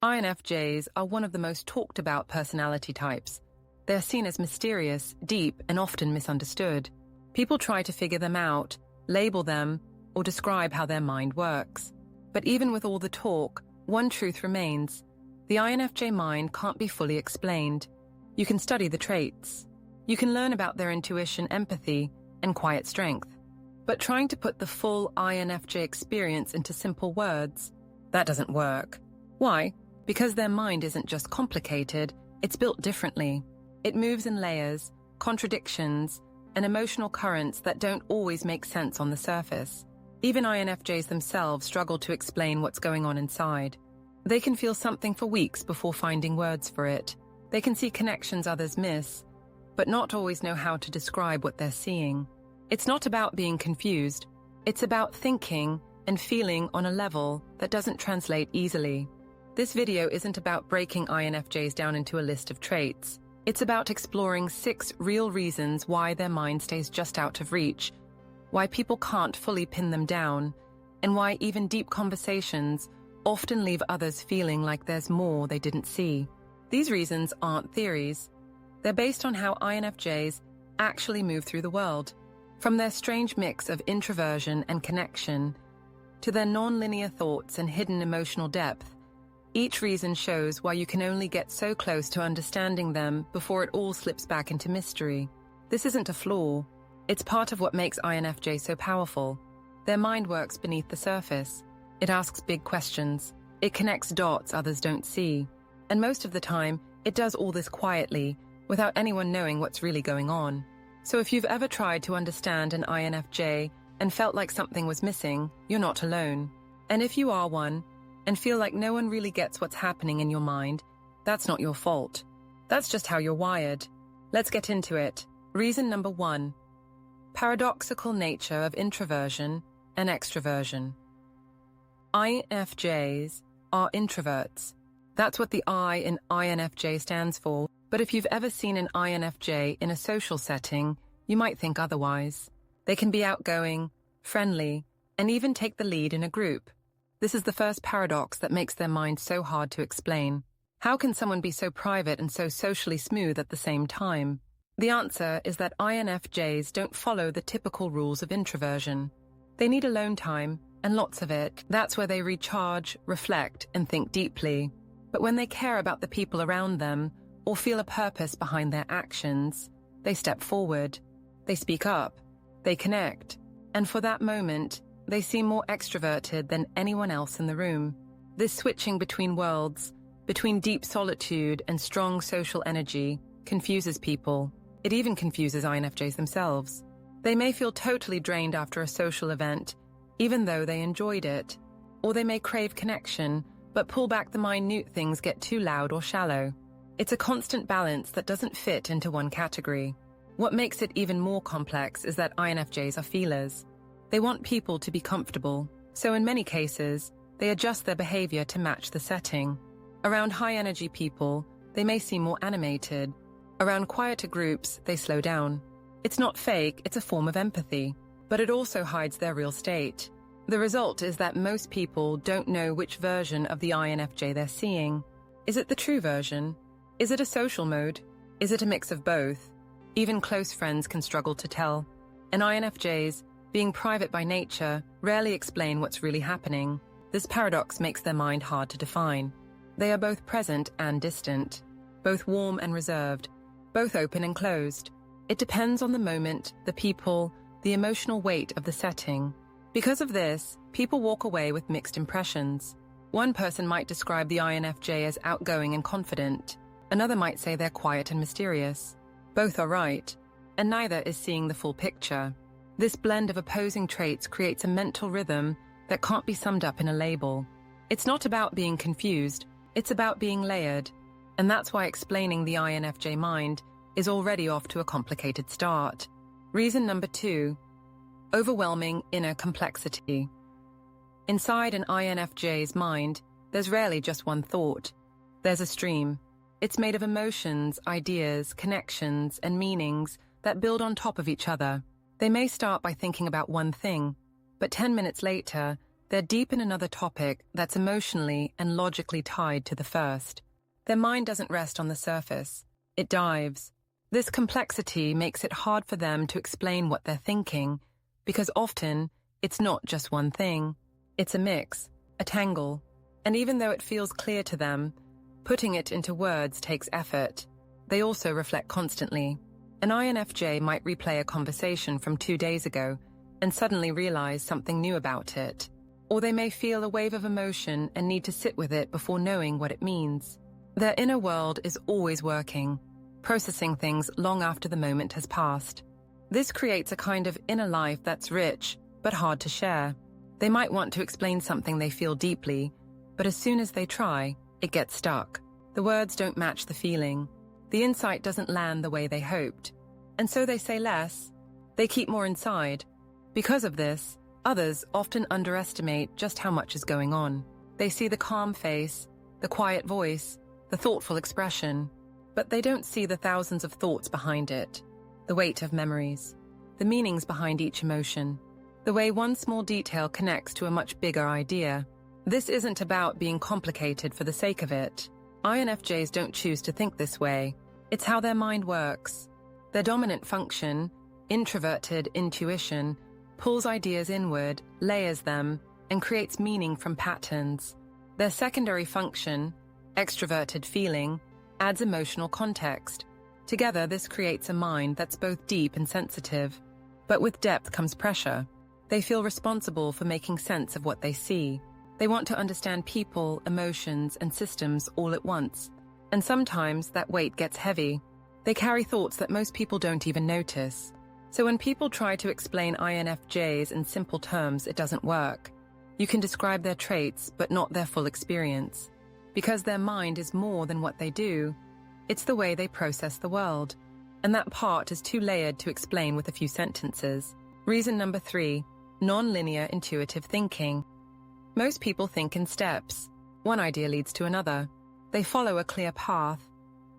INFJs are one of the most talked about personality types. They're seen as mysterious, deep, and often misunderstood. People try to figure them out, label them, or describe how their mind works. But even with all the talk, one truth remains. The INFJ mind can't be fully explained. You can study the traits. You can learn about their intuition, empathy, and quiet strength. But trying to put the full INFJ experience into simple words, that doesn't work. Why? Because their mind isn't just complicated, it's built differently. It moves in layers, contradictions, and emotional currents that don't always make sense on the surface. Even INFJs themselves struggle to explain what's going on inside. They can feel something for weeks before finding words for it. They can see connections others miss, but not always know how to describe what they're seeing. It's not about being confused. It's about thinking and feeling on a level that doesn't translate easily. This video isn't about breaking INFJs down into a list of traits. It's about exploring 6 real reasons why their mind stays just out of reach, why people can't fully pin them down, and why even deep conversations often leave others feeling like there's more they didn't see. These reasons aren't theories. They're based on how INFJs actually move through the world. From their strange mix of introversion and connection, to their non-linear thoughts and hidden emotional depth, each reason shows why you can only get so close to understanding them before it all slips back into mystery. This isn't a flaw. It's part of what makes INFJ so powerful. Their mind works beneath the surface. It asks big questions. It connects dots others don't see. And most of the time, it does all this quietly, without anyone knowing what's really going on. So if you've ever tried to understand an INFJ and felt like something was missing, you're not alone. And if you are one, and feel like no one really gets what's happening in your mind, that's not your fault. That's just how you're wired. Let's get into it. Reason number 1. Paradoxical nature of introversion and extroversion. INFJs are introverts. That's what the I in INFJ stands for. But if you've ever seen an INFJ in a social setting, you might think otherwise. They can be outgoing, friendly, and even take the lead in a group. This is the first paradox that makes their mind so hard to explain. How can someone be so private and so socially smooth at the same time? The answer is that INFJs don't follow the typical rules of introversion. They need alone time, and lots of it. That's where they recharge, reflect, and think deeply. But when they care about the people around them, or feel a purpose behind their actions, they step forward. They speak up. They connect. And for that moment, they seem more extroverted than anyone else in the room. This switching between worlds, between deep solitude and strong social energy, confuses people. It even confuses INFJs themselves. They may feel totally drained after a social event, even though they enjoyed it. Or they may crave connection, but pull back the minute things get too loud or shallow. It's a constant balance that doesn't fit into one category. What makes it even more complex is that INFJs are feelers. They want people to be comfortable, so in many cases, they adjust their behavior to match the setting. Around high-energy people, they may seem more animated. Around quieter groups, they slow down. It's not fake, it's a form of empathy, but it also hides their real state. The result is that most people don't know which version of the INFJ they're seeing. Is it the true version? Is it a social mode? Is it a mix of both? Even close friends can struggle to tell. And INFJs, being private by nature, rarely explain what's really happening. This paradox makes their mind hard to define. They are both present and distant, both warm and reserved, both open and closed. It depends on the moment, the people, the emotional weight of the setting. Because of this, people walk away with mixed impressions. One person might describe the INFJ as outgoing and confident. Another might say they're quiet and mysterious. Both are right, and neither is seeing the full picture. This blend of opposing traits creates a mental rhythm that can't be summed up in a label. It's not about being confused, it's about being layered. And that's why explaining the INFJ mind is already off to a complicated start. Reason number 2. Overwhelming inner complexity. Inside an INFJ's mind, there's rarely just one thought. There's a stream. It's made of emotions, ideas, connections, and meanings that build on top of each other. They may start by thinking about one thing, but 10 minutes later, They're deep in another topic that's emotionally and logically tied to the first. Their mind doesn't rest on the surface. It dives. This complexity makes it hard for them to explain what they're thinking, because often it's not just one thing. It's a mix, a tangle. And even though it feels clear to them, putting it into words takes effort. They also reflect constantly. An INFJ might replay a conversation from 2 days ago and suddenly realize something new about it. Or they may feel a wave of emotion and need to sit with it before knowing what it means. Their inner world is always working, processing things long after the moment has passed. This creates a kind of inner life that's rich, but hard to share. They might want to explain something they feel deeply, but as soon as they try, it gets stuck. The words don't match the feeling. The insight doesn't land the way they hoped. And so they say less. They keep more inside. Because of this, others often underestimate just how much is going on. They see the calm face, the quiet voice, the thoughtful expression, but they don't see the thousands of thoughts behind it, the weight of memories, the meanings behind each emotion, the way one small detail connects to a much bigger idea. This isn't about being complicated for the sake of it. INFJs don't choose to think this way. It's how their mind works. Their dominant function, Introverted Intuition, pulls ideas inward, layers them, and creates meaning from patterns. Their secondary function, Extroverted Feeling, adds emotional context. Together, this creates a mind that's both deep and sensitive. But with depth comes pressure. They feel responsible for making sense of what they see. They want to understand people, emotions, and systems all at once. And sometimes that weight gets heavy. They carry thoughts that most people don't even notice. So when people try to explain INFJs in simple terms, it doesn't work. You can describe their traits, but not their full experience. Because their mind is more than what they do. It's the way they process the world. And that part is too layered to explain with a few sentences. Reason number 3, non-linear intuitive thinking. Most people think in steps. One idea leads to another. They follow a clear path.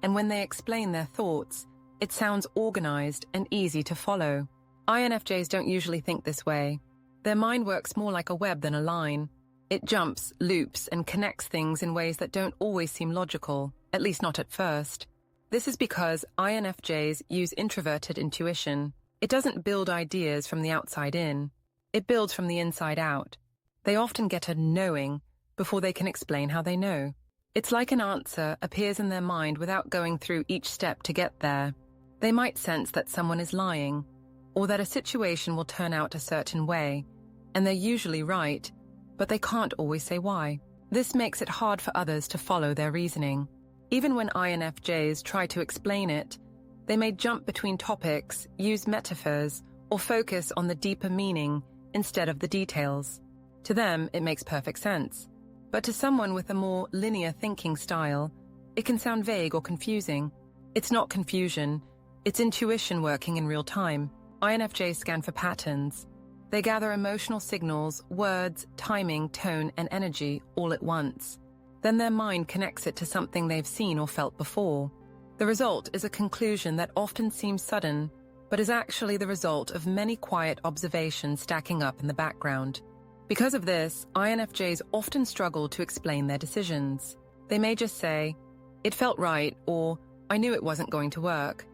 And when they explain their thoughts, it sounds organized and easy to follow. INFJs don't usually think this way. Their mind works more like a web than a line. It jumps, loops, and connects things in ways that don't always seem logical, at least not at first. This is because INFJs use introverted intuition. It doesn't build ideas from the outside in. It builds from the inside out. They often get a knowing before they can explain how they know. It's like an answer appears in their mind without going through each step to get there. They might sense that someone is lying, or that a situation will turn out a certain way, and they're usually right, but they can't always say why. This makes it hard for others to follow their reasoning. Even when INFJs try to explain it, they may jump between topics, use metaphors, or focus on the deeper meaning instead of the details. To them, it makes perfect sense. But to someone with a more linear thinking style, it can sound vague or confusing. It's not confusion, it's intuition working in real time. INFJs scan for patterns. They gather emotional signals, words, timing, tone, and energy all at once. Then their mind connects it to something they've seen or felt before. The result is a conclusion that often seems sudden, but is actually the result of many quiet observations stacking up in the background. Because of this, INFJs often struggle to explain their decisions. They may just say, "It felt right," or "I knew it wasn't going to work."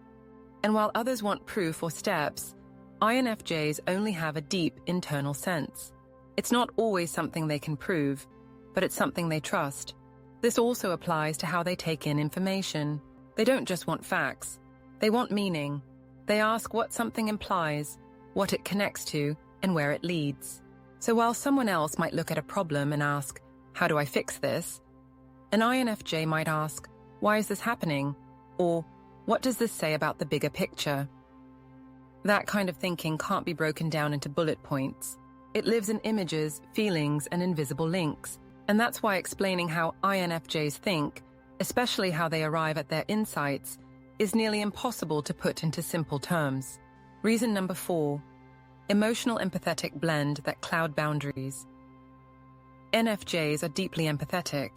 And while others want proof or steps, INFJs only have a deep internal sense. It's not always something they can prove, but it's something they trust. This also applies to how they take in information. They don't just want facts. They want meaning. They ask what something implies, what it connects to, and where it leads. So while someone else might look at a problem and ask, "How do I fix this?" an INFJ might ask, "Why is this happening?" or "What does this say about the bigger picture?" That kind of thinking can't be broken down into bullet points. It lives in images, feelings, and invisible links. And that's why explaining how INFJs think, especially how they arrive at their insights, is nearly impossible to put into simple terms. Reason number 4, emotional empathetic blend that cloud boundaries. NFJs are deeply empathetic.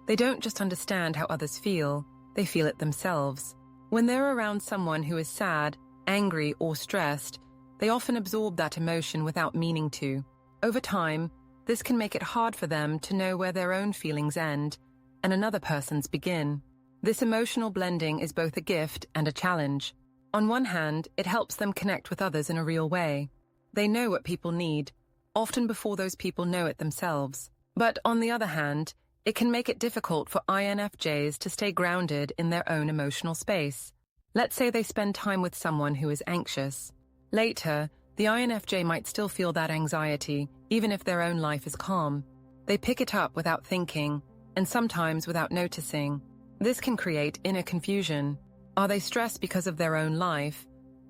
They don't just understand how others feel, they feel it themselves. When they're around someone who is sad, angry, or stressed, they often absorb that emotion without meaning to. Over time, This can make it hard for them to know where their own feelings end and another person's begin. This emotional blending is both a gift and a challenge. On one hand, it helps them connect with others in a real way. They know what people need, often before those people know it themselves. But on the other hand, it can make it difficult for INFJs to stay grounded in their own emotional space. Let's say they spend time with someone who is anxious. Later, the INFJ might still feel that anxiety, even if their own life is calm. They pick it up without thinking, and sometimes without noticing. This can create inner confusion. Are they stressed because of their own life,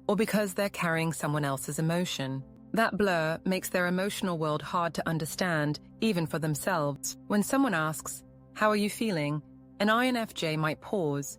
or because they're carrying someone else's emotion? That blur makes their emotional world hard to understand, even for themselves. When someone asks, "How are you feeling?" an INFJ might pause,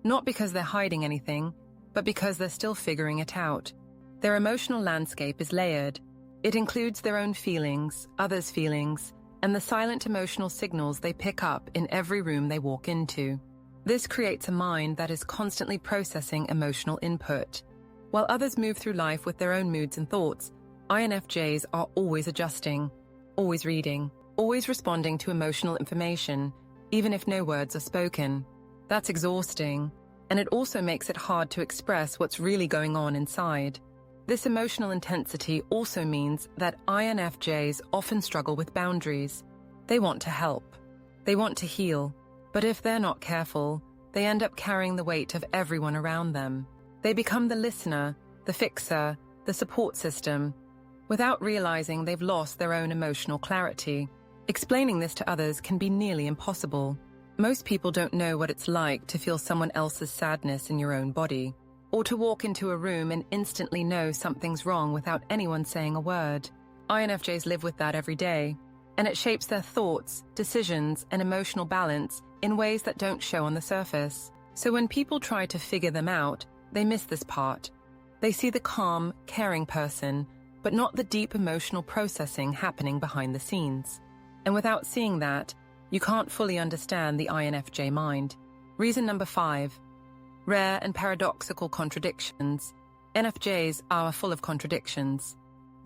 not because they're hiding anything, but because they're still figuring it out. Their emotional landscape is layered. It includes their own feelings, others' feelings, and the silent emotional signals they pick up in every room they walk into. This creates a mind that is constantly processing emotional input. While others move through life with their own moods and thoughts, INFJs are always adjusting, always reading, always responding to emotional information, even if no words are spoken. That's exhausting, and it also makes it hard to express what's really going on inside. This emotional intensity also means that INFJs often struggle with boundaries. They want to help. They want to heal. But if they're not careful, they end up carrying the weight of everyone around them. They become the listener, the fixer, the support system, without realizing they've lost their own emotional clarity. Explaining this to others can be nearly impossible. Most people don't know what it's like to feel someone else's sadness in your own body, or to walk into a room and instantly know something's wrong without anyone saying a word. INFJs live with that every day, and it shapes their thoughts, decisions, and emotional balance in ways that don't show on the surface. So when people try to figure them out, they miss this part. They see the calm, caring person, but not the deep emotional processing happening behind the scenes. And without seeing that, you can't fully understand the INFJ mind. Reason number 5. Rare and paradoxical contradictions. NFJs are full of contradictions.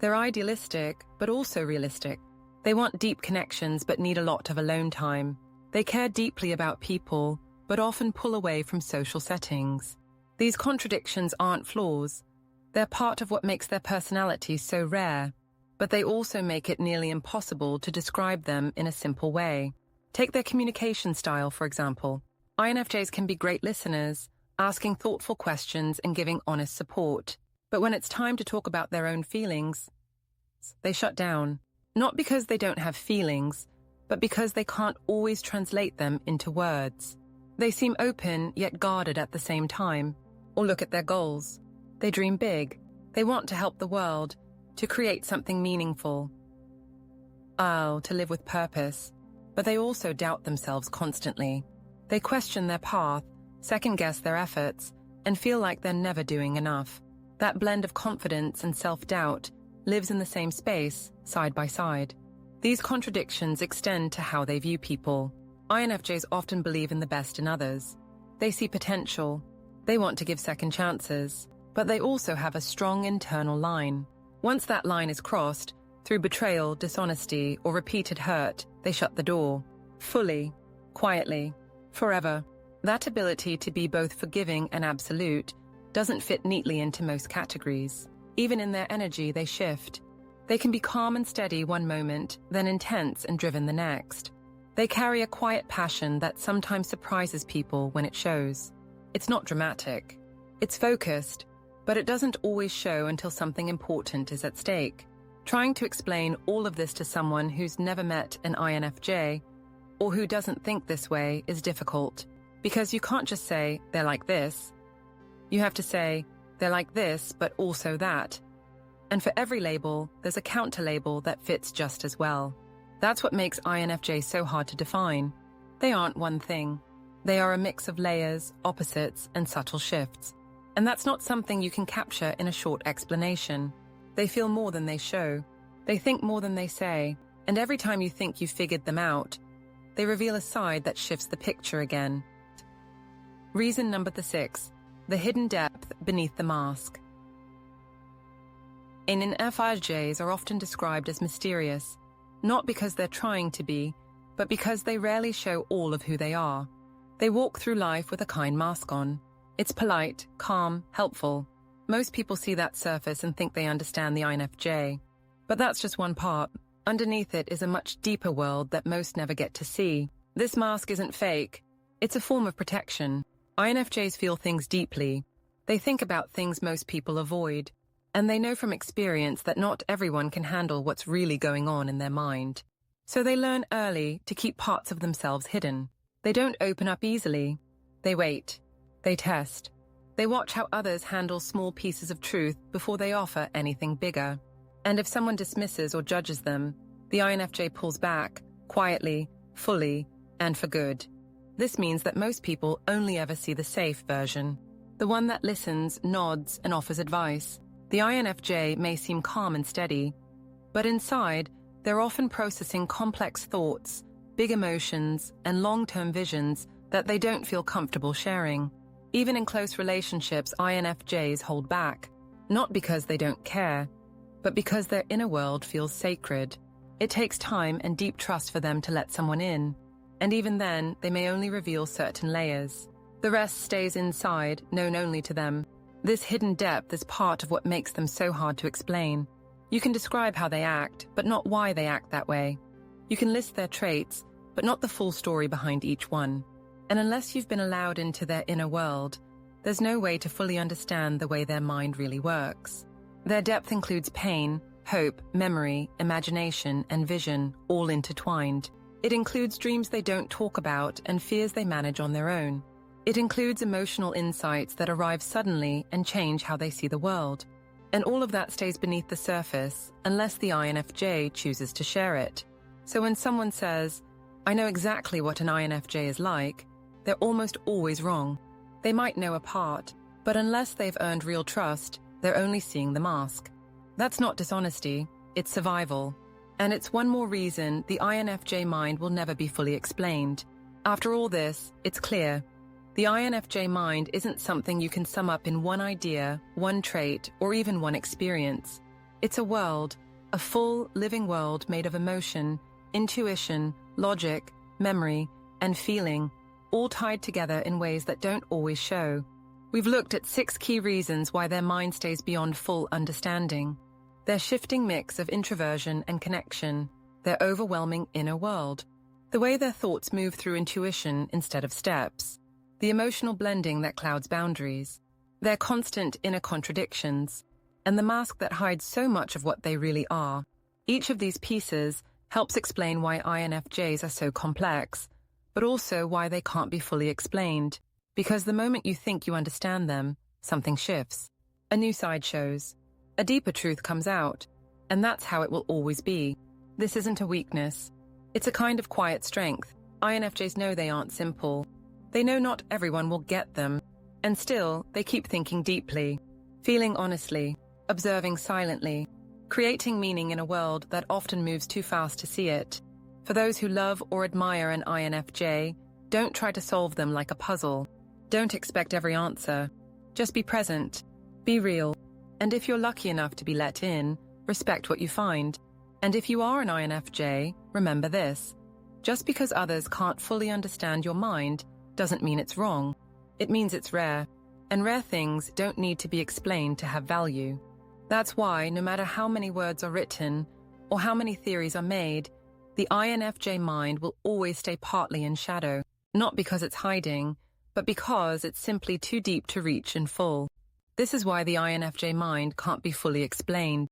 They're idealistic, but also realistic. They want deep connections, but need a lot of alone time. They care deeply about people, but often pull away from social settings. These contradictions aren't flaws. They're part of what makes their personality so rare, but they also make it nearly impossible to describe them in a simple way. Take their communication style, for example. INFJs can be great listeners, asking thoughtful questions and giving honest support. But when it's time to talk about their own feelings, they shut down. Not because they don't have feelings, but because they can't always translate them into words. They seem open yet guarded at the same time. Or look at their goals. They dream big. They want to help the world, to create something meaningful. To live with purpose. But they also doubt themselves constantly. They question their path, second-guess their efforts, and feel like they're never doing enough. That blend of confidence and self-doubt lives in the same space, side by side. These contradictions extend to how they view people. INFJs often believe in the best in others. They see potential. They want to give second chances. But they also have a strong internal line. Once that line is crossed, through betrayal, dishonesty, or repeated hurt, they shut the door. Fully, quietly, forever. That ability to be both forgiving and absolute doesn't fit neatly into most categories. Even in their energy, they shift. They can be calm and steady one moment, then intense and driven the next. They carry a quiet passion that sometimes surprises people when it shows. It's not dramatic. It's focused, but it doesn't always show until something important is at stake. Trying to explain all of this to someone who's never met an INFJ or who doesn't think this way is difficult, because you can't just say, they're like this. You have to say, they're like this, but also that. And for every label, there's a counter-label that fits just as well. That's what makes INFJ so hard to define. They aren't one thing. They are a mix of layers, opposites, and subtle shifts. And that's not something you can capture in a short explanation. They feel more than they show. They think more than they say. And every time you think you've figured them out, they reveal a side that shifts the picture again. Reason number 6, the hidden depth beneath the mask. INFJs are often described as mysterious. not because they're trying to be, but because they rarely show all of who they are. They walk through life with a kind mask on. It's polite, calm, helpful. Most people see that surface and think they understand the INFJ. But that's just one part. Underneath it is a much deeper world that most never get to see. This mask isn't fake. It's a form of protection. INFJs feel things deeply. They think about things most people avoid. And they know from experience that not everyone can handle what's really going on in their mind. So they learn early to keep parts of themselves hidden. They don't open up easily. They wait. They test. They watch how others handle small pieces of truth before they offer anything bigger. And if someone dismisses or judges them, the INFJ pulls back, quietly, fully, and for good. This means that most people only ever see the safe version, the one that listens, nods, and offers advice. The INFJ may seem calm and steady, but inside, they're often processing complex thoughts, big emotions, and long-term visions that they don't feel comfortable sharing. Even in close relationships, INFJs hold back, not because they don't care, but because their inner world feels sacred. It takes time and deep trust for them to let someone in, and even then, they may only reveal certain layers. The rest stays inside, known only to them. This hidden depth is part of what makes them so hard to explain. You can describe how they act, but not why they act that way. You can list their traits, but not the full story behind each one. And unless you've been allowed into their inner world, there's no way to fully understand the way their mind really works. Their depth includes pain, hope, memory, imagination, and vision, all intertwined. It includes dreams they don't talk about and fears they manage on their own. It includes emotional insights that arrive suddenly and change how they see the world. And all of that stays beneath the surface unless the INFJ chooses to share it. So when someone says, "I know exactly what an INFJ is like," they're almost always wrong. They might know a part, but unless they've earned real trust, they're only seeing the mask. That's not dishonesty, it's survival. And it's one more reason the INFJ mind will never be fully explained. After all this, it's clear. The INFJ mind isn't something you can sum up in one idea, one trait, or even one experience. It's a world, a full, living world made of emotion, intuition, logic, memory, and feeling, all tied together in ways that don't always show. We've looked at 6 key reasons why their mind stays beyond full understanding. Their shifting mix of introversion and connection, their overwhelming inner world, the way their thoughts move through intuition instead of steps, the emotional blending that clouds boundaries, their constant inner contradictions, and the mask that hides so much of what they really are. Each of these pieces helps explain why INFJs are so complex, but also why they can't be fully explained. Because the moment you think you understand them, something shifts. A new side shows. A deeper truth comes out. And that's how it will always be. This isn't a weakness. It's a kind of quiet strength. INFJs know they aren't simple. They know not everyone will get them. And still, they keep thinking deeply, feeling honestly, observing silently, creating meaning in a world that often moves too fast to see it. For those who love or admire an INFJ, don't try to solve them like a puzzle. Don't expect every answer. Just be present. Be real. And if you're lucky enough to be let in, respect what you find. And if you are an INFJ, remember this. Just because others can't fully understand your mind doesn't mean it's wrong. It means it's rare. And rare things don't need to be explained to have value. That's why, no matter how many words are written or how many theories are made, the INFJ mind will always stay partly in shadow, not because it's hiding, but because it's simply too deep to reach in full. This is why the INFJ mind can't be fully explained.